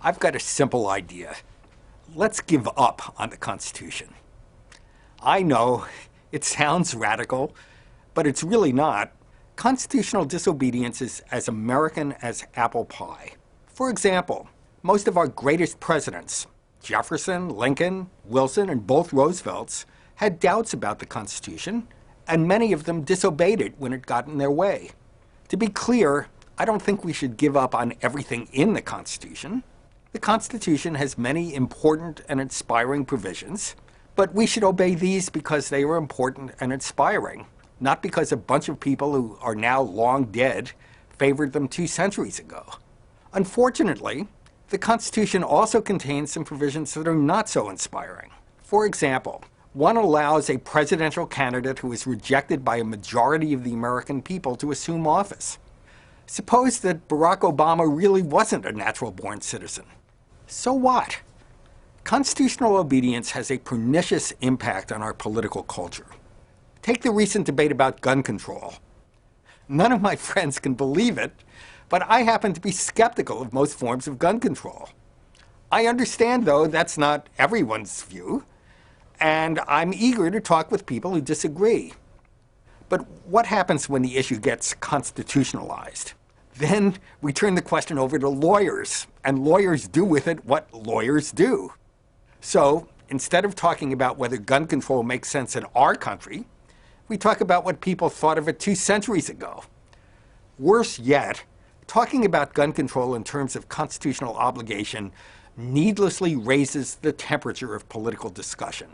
I've got a simple idea. Let's give up on the Constitution. I know it sounds radical, but it's really not. Constitutional disobedience is as American as apple pie. For example, most of our greatest presidents, Jefferson, Lincoln, Wilson, and both Roosevelts, had doubts about the Constitution, and many of them disobeyed it when it got in their way. To be clear, I don't think we should give up on everything in the Constitution. The Constitution has many important and inspiring provisions, but we should obey these because they are important and inspiring, not because a bunch of people who are now long dead favored them 2 centuries ago. Unfortunately, the Constitution also contains some provisions that are not so inspiring. For example, one allows a presidential candidate who is rejected by a majority of the American people to assume office. Suppose that Barack Obama really wasn't a natural-born citizen. So what? Constitutional obedience has a pernicious impact on our political culture. Take the recent debate about gun control. None of my friends can believe it, but I happen to be skeptical of most forms of gun control. I understand, though, that's not everyone's view, and I'm eager to talk with people who disagree. But what happens when the issue gets constitutionalized? Then we turn the question over to lawyers, and lawyers do with it what lawyers do. So instead of talking about whether gun control makes sense in our country, we talk about what people thought of it 2 centuries ago. Worse yet, talking about gun control in terms of constitutional obligation needlessly raises the temperature of political discussion.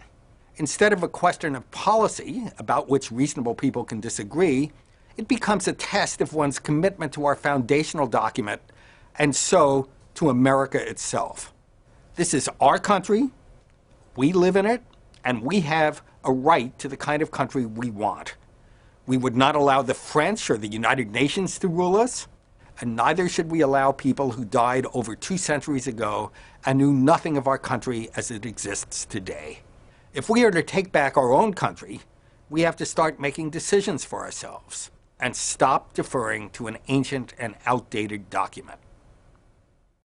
Instead of a question of policy about which reasonable people can disagree, it becomes a test of one's commitment to our foundational document, and so to America itself. This is our country, we live in it, and we have a right to the kind of country we want. We would not allow the French or the United Nations to rule us, and neither should we allow people who died over 2 centuries ago and knew nothing of our country as it exists today. If we are to take back our own country, we have to start making decisions for ourselves and stop deferring to an ancient and outdated document.